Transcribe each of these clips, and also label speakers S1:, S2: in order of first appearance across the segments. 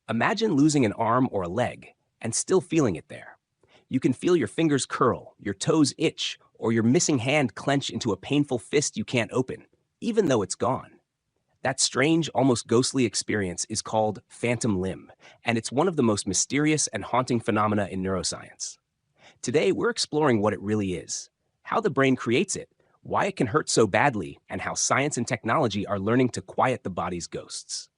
S1: Imagine losing an arm or a leg and still feeling it there. You can feel your fingers curl, your toes itch, or your missing hand clench into a painful fist you can't open, even though it's gone. That strange, almost ghostly experience is called phantom limb, and it's one of the most mysterious and haunting phenomena in neuroscience. Today, we're exploring what it really is, how the brain creates it, why it can hurt so badly, and how science and technology are learning to quiet the body's ghosts.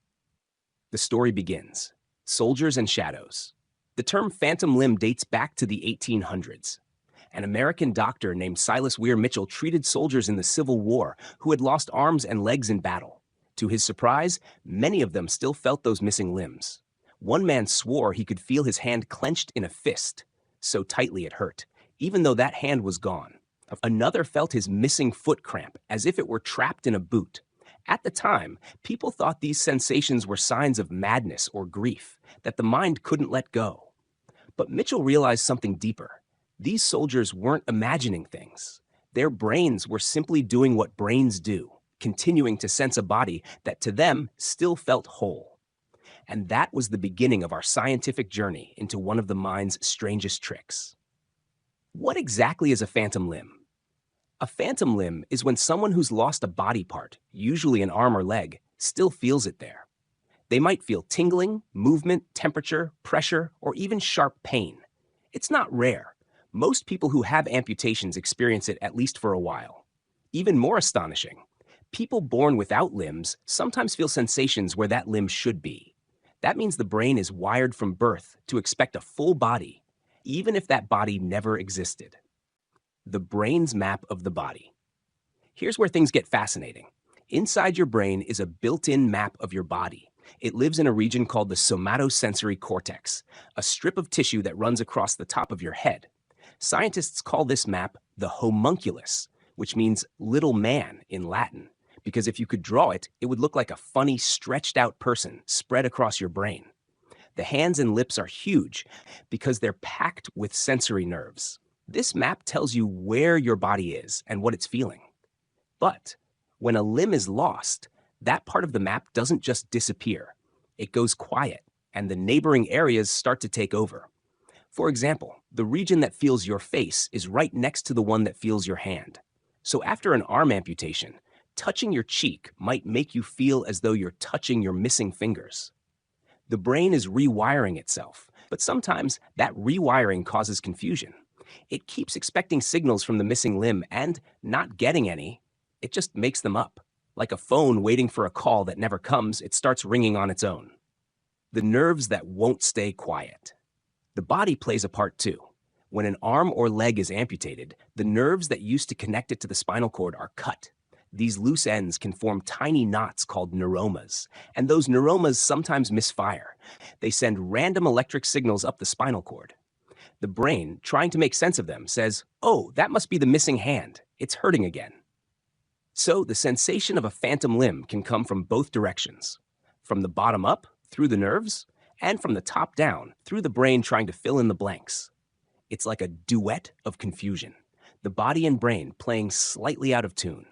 S1: The story begins. Soldiers and shadows. The term phantom limb dates back to the 1800s. An American doctor named Silas Weir Mitchell treated soldiers in the Civil War who had lost arms and legs in battle. To his surprise, many of them still felt those missing limbs. One man swore he could feel his hand clenched in a fist, so tightly it hurt, even though that hand was gone. Another felt his missing foot cramp, as if it were trapped in a boot. At the time, people thought these sensations were signs of madness or grief, that the mind couldn't let go. But Mitchell realized something deeper. These soldiers weren't imagining things. Their brains were simply doing what brains do, continuing to sense a body that to them still felt whole. And that was the beginning of our scientific journey into one of the mind's strangest tricks. What exactly is a phantom limb? A phantom limb is when someone who's lost a body part, usually an arm or leg, still feels it there. They might feel tingling, movement, temperature, pressure, or even sharp pain. It's not rare. Most people who have amputations experience it at least for a while. Even more astonishing, people born without limbs sometimes feel sensations where that limb should be. That means the brain is wired from birth to expect a full body, even if that body never existed. The brain's map of the body. Here's where things get fascinating. Inside your brain is a built-in map of your body. It lives in a region called the somatosensory cortex, a strip of tissue that runs across the top of your head. Scientists call this map the homunculus, which means little man in Latin, because if you could draw it, it would look like a funny, stretched-out person spread across your brain. The hands and lips are huge because they're packed with sensory nerves. This map tells you where your body is and what it's feeling. But when a limb is lost, that part of the map doesn't just disappear. It goes quiet, and the neighboring areas start to take over. For example, the region that feels your face is right next to the one that feels your hand. So after an arm amputation, touching your cheek might make you feel as though you're touching your missing fingers. The brain is rewiring itself, but sometimes that rewiring causes confusion. It keeps expecting signals from the missing limb and, not getting any, it just makes them up. Like a phone waiting for a call that never comes, it starts ringing on its own. The nerves that won't stay quiet. The body plays a part too. When an arm or leg is amputated, the nerves that used to connect it to the spinal cord are cut. These loose ends can form tiny knots called neuromas, and those neuromas sometimes misfire. They send random electric signals up the spinal cord. The brain, trying to make sense of them, says, "Oh, that must be the missing hand. It's hurting again." So the sensation of a phantom limb can come from both directions. From the bottom up, through the nerves, and from the top down, through the brain trying to fill in the blanks. It's like a duet of confusion, the body and brain playing slightly out of tune.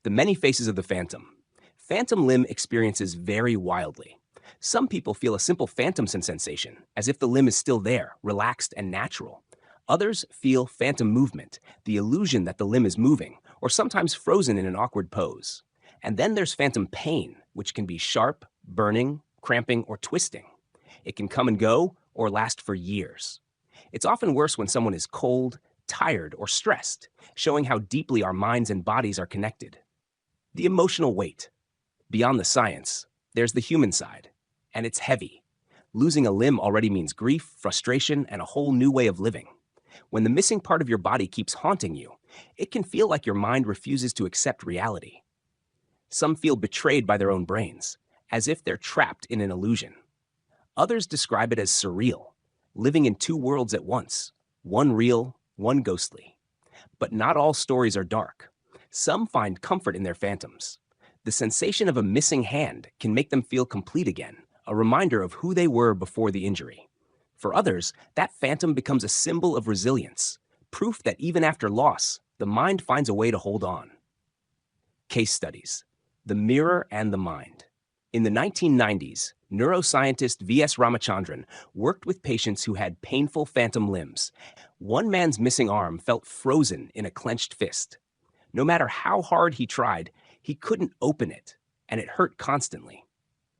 S1: The many faces of the phantom. Phantom limb experiences vary wildly. Some people feel a simple phantom sensation, as if the limb is still there, relaxed and natural. Others feel phantom movement, the illusion that the limb is moving, or sometimes frozen in an awkward pose. And then there's phantom pain, which can be sharp, burning, cramping, or twisting. It can come and go, or last for years. It's often worse when someone is cold, tired, or stressed, showing how deeply our minds and bodies are connected. The emotional weight. Beyond the science, there's the human side, and it's heavy. Losing a limb already means grief, frustration, and a whole new way of living. When the missing part of your body keeps haunting you, it can feel like your mind refuses to accept reality. Some feel betrayed by their own brains, as if they're trapped in an illusion. Others describe it as surreal, living in two worlds at once, one real, one ghostly. But not all stories are dark. Some find comfort in their phantoms. The sensation of a missing hand can make them feel complete again, a reminder of who they were before the injury. For others, that phantom becomes a symbol of resilience, proof that even after loss, the mind finds a way to hold on. Case studies. The mirror and the mind. In the 1990s, Neuroscientist V.S. Ramachandran worked with patients who had painful phantom limbs. One man's missing arm felt frozen in a clenched fist. No matter how hard he tried, he couldn't open it, and it hurt constantly.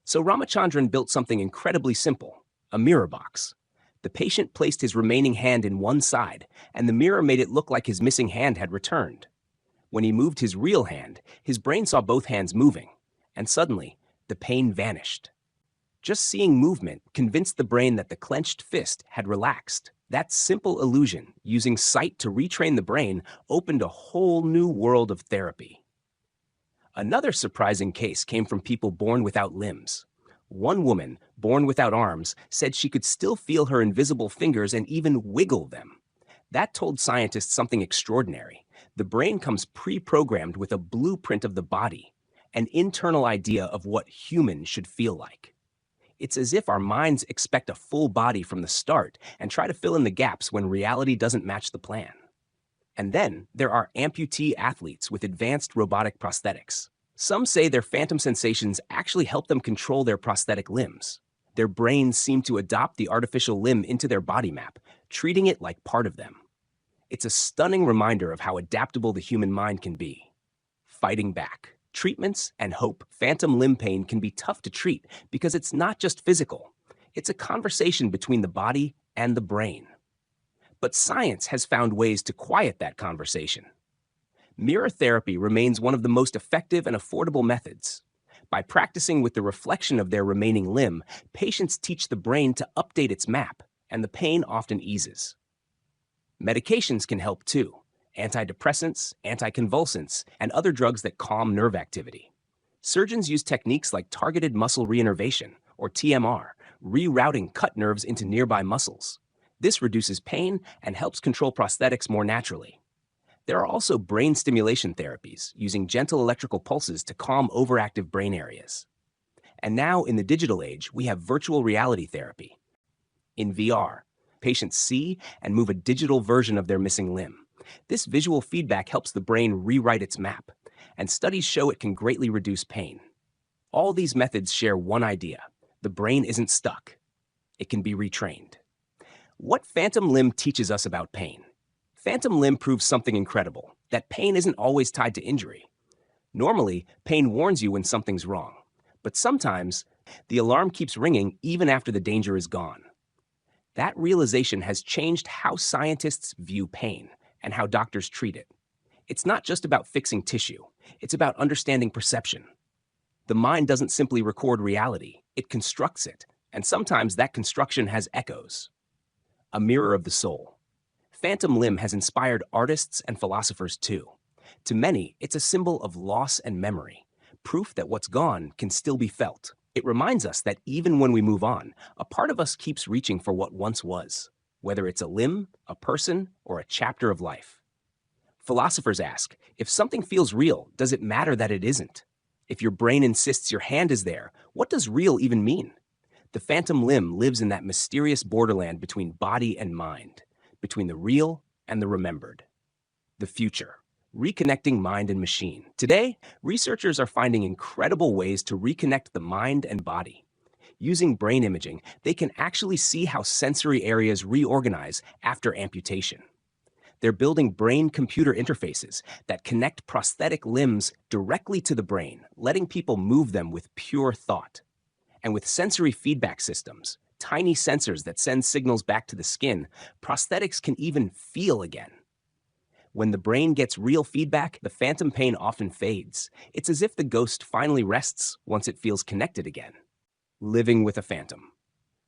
S1: So Ramachandran built something incredibly simple, a mirror box. The patient placed his remaining hand in one side, and the mirror made it look like his missing hand had returned. When he moved his real hand, his brain saw both hands moving, and suddenly, the pain vanished. Just seeing movement convinced the brain that the clenched fist had relaxed. That simple illusion, using sight to retrain the brain, opened a whole new world of therapy. Another surprising case came from people born without limbs. One woman, born without arms, said she could still feel her invisible fingers and even wiggle them. That told scientists something extraordinary. The brain comes pre-programmed with a blueprint of the body, an internal idea of what human should feel like. It's as if our minds expect a full body from the start and try to fill in the gaps when reality doesn't match the plan. And then there are amputee athletes with advanced robotic prosthetics. Some say their phantom sensations actually help them control their prosthetic limbs. Their brains seem to adopt the artificial limb into their body map, treating it like part of them. It's a stunning reminder of how adaptable the human mind can be. Fighting back. Treatments and hope. Phantom limb pain can be tough to treat because it's not just physical. It's a conversation between the body and the brain. But science has found ways to quiet that conversation. Mirror therapy remains one of the most effective and affordable methods. By practicing with the reflection of their remaining limb, patients teach the brain to update its map, and the pain often eases. Medications can help too. Antidepressants, anticonvulsants, and other drugs that calm nerve activity. Surgeons use techniques like targeted muscle reinnervation, or TMR, rerouting cut nerves into nearby muscles. This reduces pain and helps control prosthetics more naturally. There are also brain stimulation therapies, using gentle electrical pulses to calm overactive brain areas. And now, in the digital age, we have virtual reality therapy. In VR, patients see and move a digital version of their missing limb. This visual feedback helps the brain rewrite its map, and studies show it can greatly reduce pain. All these methods share one idea: the brain isn't stuck. It can be retrained. What phantom limb teaches us about pain? Phantom limb proves something incredible, that pain isn't always tied to injury. Normally, pain warns you when something's wrong, but sometimes the alarm keeps ringing even after the danger is gone. That realization has changed how scientists view pain and how doctors treat it. It's not just about fixing tissue, it's about understanding perception. The mind doesn't simply record reality, it constructs it, and sometimes that construction has echoes. A mirror of the soul. Phantom limb has inspired artists and philosophers too. To many, it's a symbol of loss and memory, proof that what's gone can still be felt. It reminds us that even when we move on, a part of us keeps reaching for what once was, whether it's a limb, a person, or a chapter of life. Philosophers ask, if something feels real, does it matter that it isn't? If your brain insists your hand is there, what does real even mean? The phantom limb lives in that mysterious borderland between body and mind, between the real and the remembered. The future. Reconnecting mind and machine. Today, researchers are finding incredible ways to reconnect the mind and body. Using brain imaging, they can actually see how sensory areas reorganize after amputation. They're building brain-computer interfaces that connect prosthetic limbs directly to the brain, letting people move them with pure thought. And with sensory feedback systems, tiny sensors that send signals back to the skin, prosthetics can even feel again. When the brain gets real feedback, the phantom pain often fades. It's as if the ghost finally rests once it feels connected again. Living with a phantom.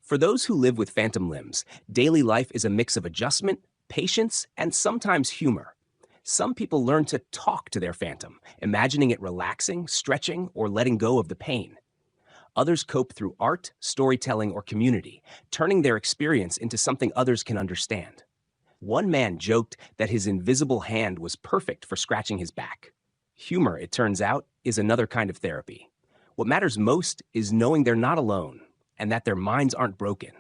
S1: For those who live with phantom limbs, daily life is a mix of adjustment, patience, and sometimes humor. Some people learn to talk to their phantom, imagining it relaxing, stretching, or letting go of the pain. Others cope through art, storytelling, or community, turning their experience into something others can understand. One man joked that his invisible hand was perfect for scratching his back. Humor, it turns out, is another kind of therapy. What matters most is knowing they're not alone and that their minds aren't broken.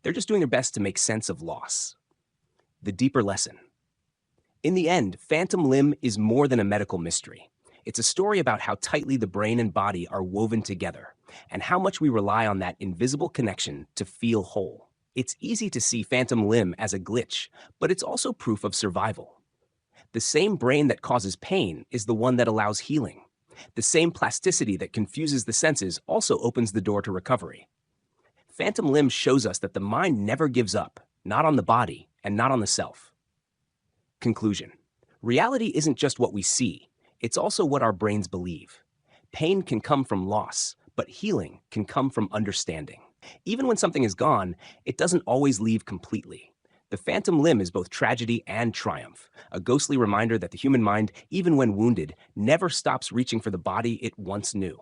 S1: They're just doing their best to make sense of loss. The deeper lesson. In the end, phantom limb is more than a medical mystery. It's a story about how tightly the brain and body are woven together, and how much we rely on that invisible connection to feel whole. It's easy to see phantom limb as a glitch, but it's also proof of survival. The same brain that causes pain is the one that allows healing. The same plasticity that confuses the senses also opens the door to recovery. Phantom limb shows us that the mind never gives up, not on the body and not on the self. Conclusion. Reality isn't just what we see, it's also what our brains believe. Pain can come from loss, but healing can come from understanding. Even when something is gone, it doesn't always leave completely. The phantom limb is both tragedy and triumph, a ghostly reminder that the human mind, even when wounded, never stops reaching for the body it once knew.